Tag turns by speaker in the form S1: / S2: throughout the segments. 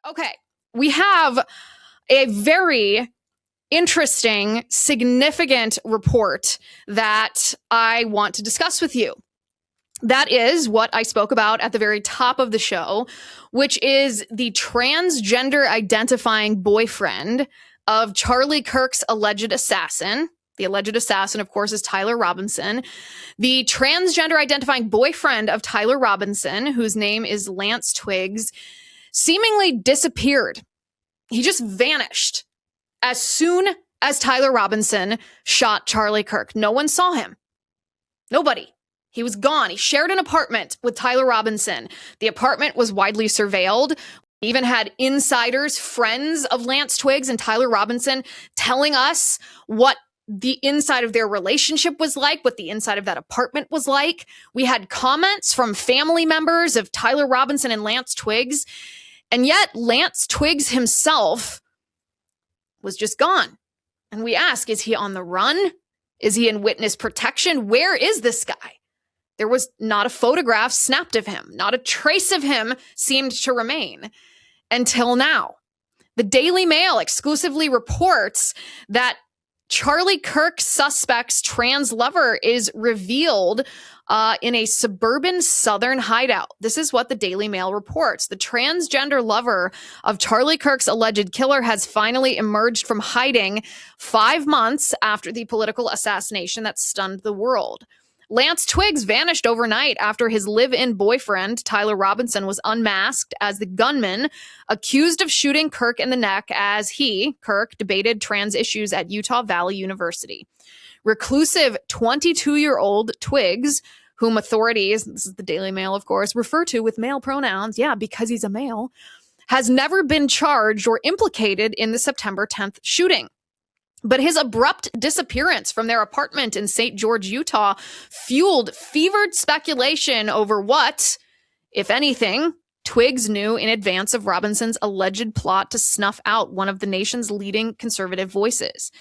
S1: Okay, we have a very interesting, significant report that I want to discuss with you. That is what I spoke about at the very top of the show, which is the transgender-identifying boyfriend of Charlie Kirk's alleged assassin. The alleged assassin, of course, is Tyler Robinson. The transgender-identifying boyfriend of Tyler Robinson, whose name is Lance Twiggs, seemingly disappeared. He just vanished as soon as Tyler Robinson shot Charlie Kirk. No one saw him. Nobody. He was gone. He shared an apartment with Tyler Robinson. The apartment was widely surveilled. He even had insiders, friends of Lance Twiggs and Tyler Robinson, telling us what the inside of their relationship was like, what the inside of that apartment was like. We had comments from family members of Tyler Robinson and Lance Twiggs. And yet Lance Twiggs himself was just gone. And we ask, is he on the run? Is he in witness protection? Where is this guy? There was not a photograph snapped of him. Not a trace of him seemed to remain until now. The Daily Mail exclusively reports that Charlie Kirk's suspect's trans lover is revealed in a suburban southern hideout. This is what the Daily Mail reports. The transgender lover of Charlie Kirk's alleged killer has finally emerged from hiding 5 months after the political assassination that stunned the world. Lance Twiggs vanished overnight after his live-in boyfriend, Tyler Robinson, was unmasked as the gunman accused of shooting Kirk in the neck as he, Kirk, debated trans issues at Utah Valley University. Reclusive 22-year-old Twiggs, whom authorities, this is the Daily Mail, of course, refer to with male pronouns, because he's a male, has never been charged or implicated in the September 10th shooting. But his abrupt disappearance from their apartment in St. George, Utah, fueled fevered speculation over what, if anything, Twiggs knew in advance of Robinson's alleged plot to snuff out one of the nation's leading conservative voices.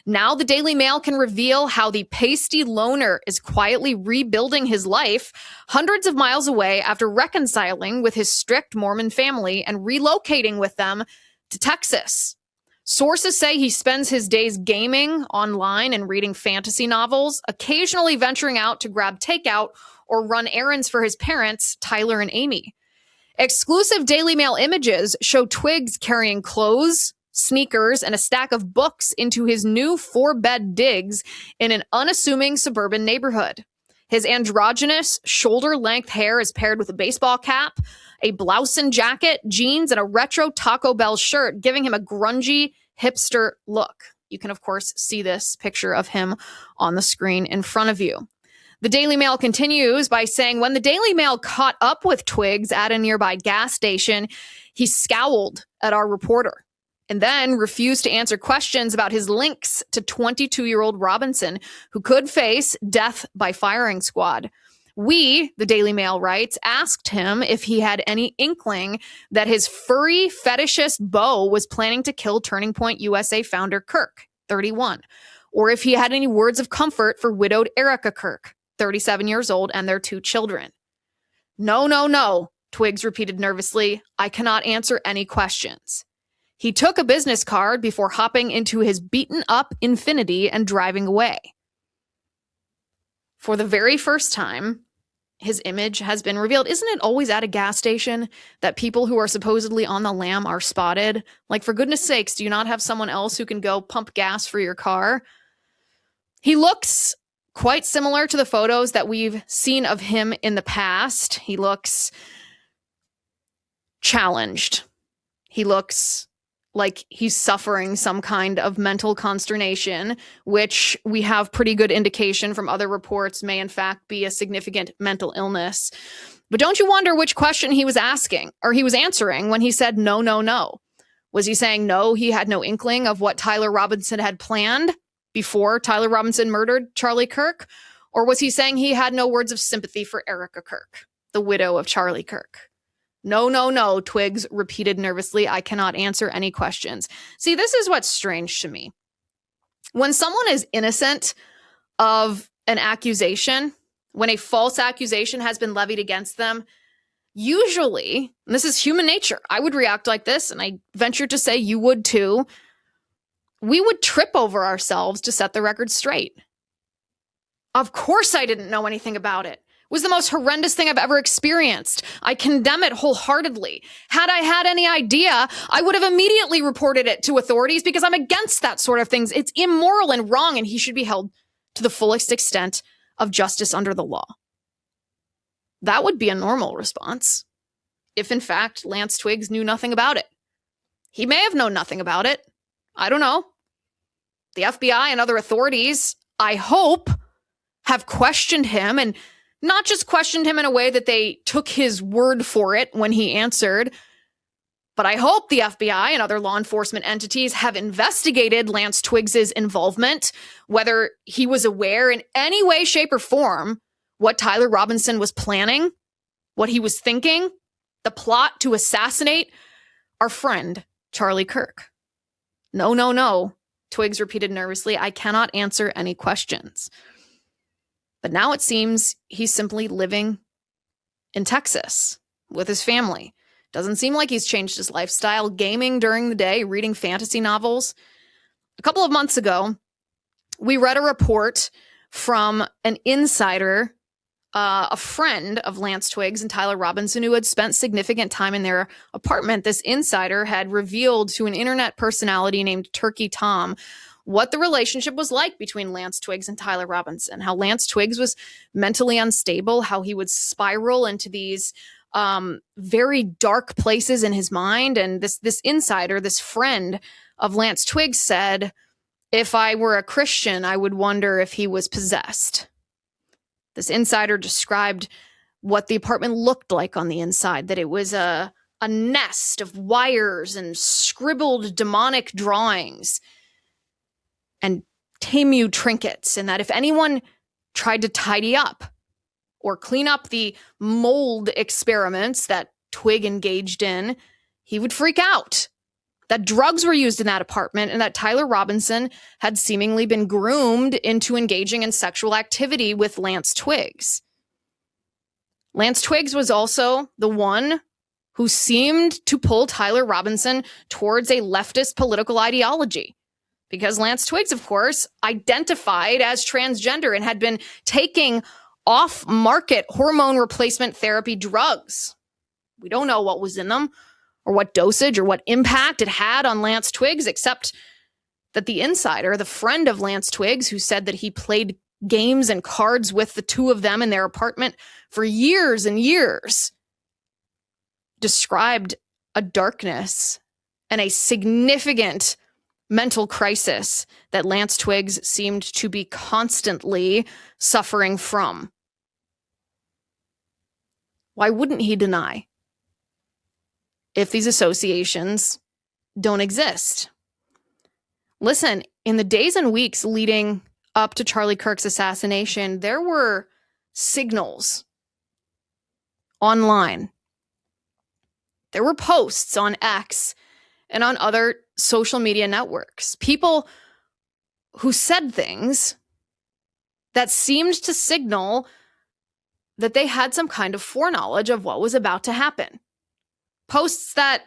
S1: Now the Daily Mail can reveal how the pasty loner is quietly rebuilding his life hundreds of miles away after reconciling with his strict Mormon family and relocating with them to Texas. Sources say he spends his days gaming online and reading fantasy novels, occasionally venturing out to grab takeout or run errands for his parents, Tyler and Amy. Exclusive Daily Mail images show Twiggs carrying clothes, sneakers, and a stack of books into his new 4-bed digs in an unassuming suburban neighborhood. His androgynous, shoulder-length hair is paired with a baseball cap, a blouse and jacket, jeans, and a retro Taco Bell shirt, giving him a grungy, hipster look. You can, of course, see this picture of him on the screen in front of you. The Daily Mail continues by saying, when the Daily Mail caught up with Twiggs at a nearby gas station, he scowled at our reporter and then refused to answer questions about his links to 22-year-old Robinson, who could face death by firing squad. We, the Daily Mail writes, asked him if he had any inkling that his furry fetishist beau was planning to kill Turning Point USA founder Kirk, 31, or if he had any words of comfort for widowed Erica Kirk, 37 years old, and their 2 children. No, Twiggs repeated nervously. I cannot answer any questions. He took a business card before hopping into his beaten-up Infiniti and driving away. For the very first time, his image has been revealed. Isn't it always at a gas station that people who are supposedly on the lam are spotted? Like, for goodness sakes, do you not have someone else who can go pump gas for your car? He looks quite similar to the photos that we've seen of him in the past. He looks challenged. He looks like he's suffering some kind of mental consternation, which we have pretty good indication from other reports may in fact be a significant mental illness. But don't you wonder which question he was asking, or he was answering when he said no? Was he saying no, he had no inkling of what Tyler Robinson had planned before Tyler Robinson murdered Charlie Kirk? Or was he saying he had no words of sympathy for Erica Kirk, the widow of Charlie Kirk? No, Twiggs repeated nervously. I cannot answer any questions. See, this is what's strange to me. When someone is innocent of an accusation, when a false accusation has been levied against them, Usually, and this is human nature, I would react like this, and I venture to say you would too. We would trip over ourselves to set the record straight. Of course I didn't know anything about it. It was the most horrendous thing I've ever experienced. I condemn it wholeheartedly. Had I had any idea, I would have immediately reported it to authorities because I'm against that sort of things. It's immoral and wrong, and he should be held to the fullest extent of justice under the law. That would be a normal response, if in fact Lance Twiggs knew nothing about it. He may have known nothing about it. I don't know. The FBI and other authorities, I hope, have questioned him, and not just questioned him in a way that they took his word for it when he answered, but I hope the FBI and other law enforcement entities have investigated Lance Twiggs' involvement, whether he was aware in any way, shape, or form what Tyler Robinson was planning, what he was thinking, the plot to assassinate our friend, Charlie Kirk. No, no, no, Twiggs repeated nervously. I cannot answer any questions. But now it seems he's simply living in Texas with his family. Doesn't seem like he's changed his lifestyle, gaming during the day, reading fantasy novels. A couple of months ago, we read a report from an insider, a friend of Lance Twiggs and Tyler Robinson, who had spent significant time in their apartment. This insider had revealed to an internet personality named Turkey Tom what the relationship was like between Lance Twiggs and Tyler Robinson, how Lance Twiggs was mentally unstable, how he would spiral into these very dark places in his mind. And this insider, this friend of Lance Twiggs, said, if I were a Christian, I would wonder if he was possessed. This insider described what the apartment looked like on the inside, that it was a nest of wires and scribbled demonic drawings and Temu trinkets, and that if anyone tried to tidy up or clean up the mold experiments that Twig engaged in, he would freak out. That drugs were used in that apartment, and that Tyler Robinson had seemingly been groomed into engaging in sexual activity with Lance Twiggs. Lance Twiggs was also the one who seemed to pull Tyler Robinson towards a leftist political ideology. Because Lance Twiggs, of course, identified as transgender and had been taking off-market hormone replacement therapy drugs. We don't know what was in them, or what dosage, or what impact it had on Lance Twiggs, except that the insider, the friend of Lance Twiggs, who said that he played games and cards with the two of them in their apartment for years and years, described a darkness and a significant mental crisis that Lance Twiggs seemed to be constantly suffering from. Why wouldn't he deny if these associations don't exist? Listen, in the days and weeks leading up to Charlie Kirk's assassination, there were signals online. There were posts on X and on other social media networks. People who said things that seemed to signal that they had some kind of foreknowledge of what was about to happen. Posts that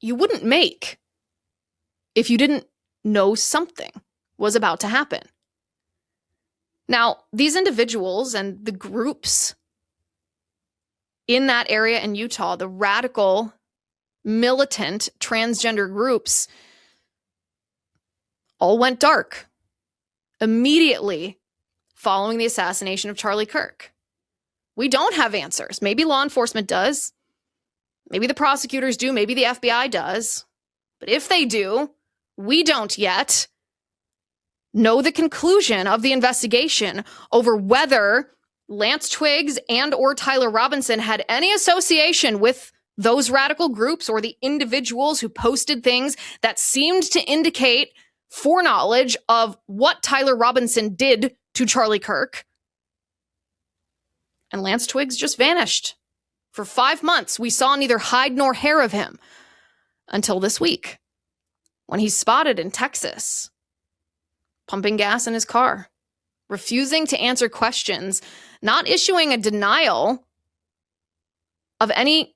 S1: you wouldn't make if you didn't know something was about to happen. Now, these individuals and the groups in that area in Utah, the radical, militant transgender groups, all went dark immediately following the assassination of Charlie Kirk. We don't have answers. Maybe law enforcement does. Maybe the prosecutors do. Maybe the FBI does. But if they do, we don't yet know the conclusion of the investigation over whether Lance Twiggs and or Tyler Robinson had any association with those radical groups or the individuals who posted things that seemed to indicate foreknowledge of what Tyler Robinson did to Charlie Kirk. And Lance Twiggs just vanished. For 5 months, we saw neither hide nor hair of him until this week, when he's spotted in Texas, pumping gas in his car, refusing to answer questions, not issuing a denial of any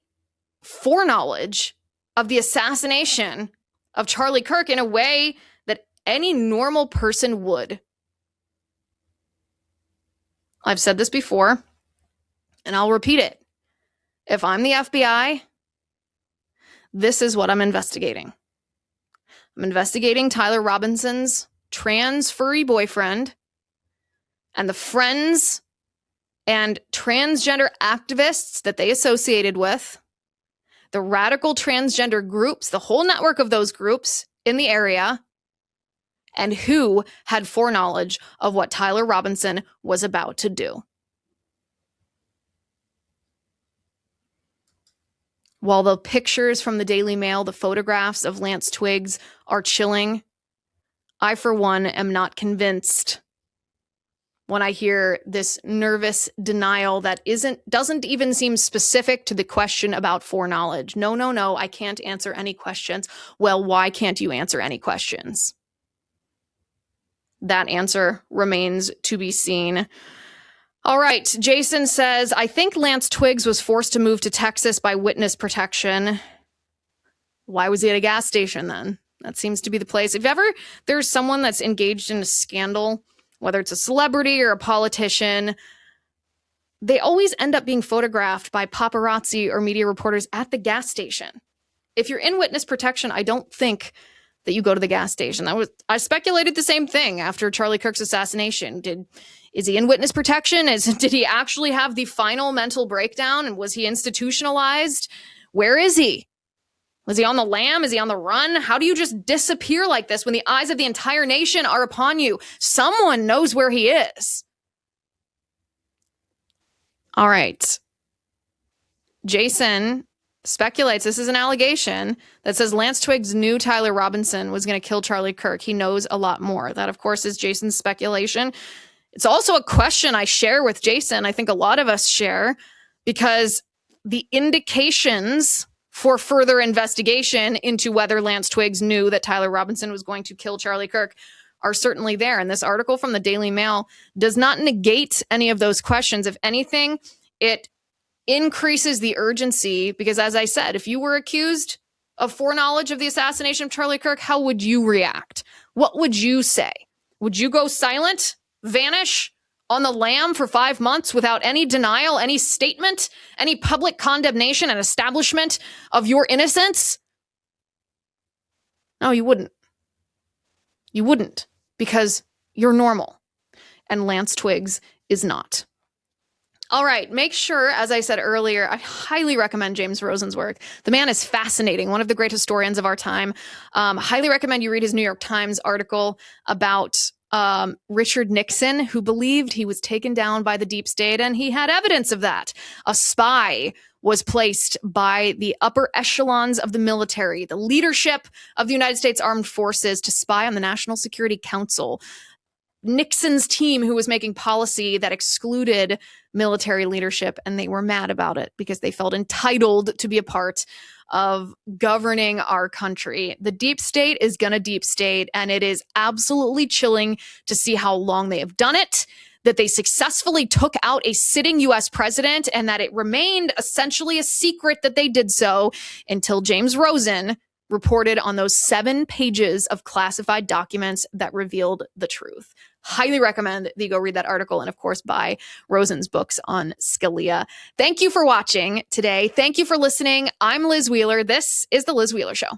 S1: foreknowledge of the assassination of Charlie Kirk in a way that any normal person would. I've said this before, and I'll repeat it. If I'm the FBI, this is what I'm investigating. I'm investigating Tyler Robinson's trans furry boyfriend and the friends and transgender activists that they associated with, the radical transgender groups, the whole network of those groups in the area, and who had foreknowledge of what Tyler Robinson was about to do. While the pictures from the Daily Mail, the photographs of Lance Twiggs are chilling, I, for one, am not convinced when I hear this nervous denial that doesn't even seem specific to the question about foreknowledge. No, I can't answer any questions. Well, why can't you answer any questions? That answer remains to be seen. All right, Jason says, I think Lance Twiggs was forced to move to Texas by witness protection. Why was he at a gas station then? That seems to be the place. If ever there's someone that's engaged in a scandal, whether it's a celebrity or a politician, they always end up being photographed by paparazzi or media reporters at the gas station. If you're in witness protection, I don't think that you go to the gas station. I speculated the same thing after Charlie Kirk's assassination. Is he in witness protection? Did he actually have the final mental breakdown? And was he institutionalized? Where is he? Was he on the lam? Is he on the run? How do you just disappear like this when the eyes of the entire nation are upon you? Someone knows where he is. All right. Jason speculates, this is an allegation that says Lance Twiggs knew Tyler Robinson was going to kill Charlie Kirk. He knows a lot more. That, of course, is Jason's speculation. It's also a question I share with Jason. I think a lot of us share, because the indications for further investigation into whether Lance Twiggs knew that Tyler Robinson was going to kill Charlie Kirk are certainly there. And this article from the Daily Mail does not negate any of those questions. If anything, it increases the urgency, because as I said, if you were accused of foreknowledge of the assassination of Charlie Kirk, how would you react? What would you say? Would you go silent, vanish on the lam for 5 months without any denial, any statement, any public condemnation and establishment of your innocence? No, you wouldn't. You wouldn't, because you're normal, and Lance Twiggs is not. All right, make sure, as I said earlier, I highly recommend James Rosen's work. The man is fascinating, one of the great historians of our time. Highly recommend you read his New York Times article about Richard Nixon, who believed he was taken down by the deep state, and he had evidence of that. A spy was placed by the upper echelons of the military, the leadership of the United States Armed Forces, to spy on the National Security Council. Nixon's team, who was making policy that excluded military leadership, and they were mad about it because they felt entitled to be a part of governing our country. The deep state is gonna deep state, and it is absolutely chilling to see how long they have done it, that they successfully took out a sitting US president, and that it remained essentially a secret that they did so until James Rosen reported on those 7 pages of classified documents that revealed the truth. Highly recommend that you go read that article, and of course buy Rosen's books on Scalia. Thank you for watching today. Thank you for listening. I'm Liz Wheeler. This is The Liz Wheeler Show.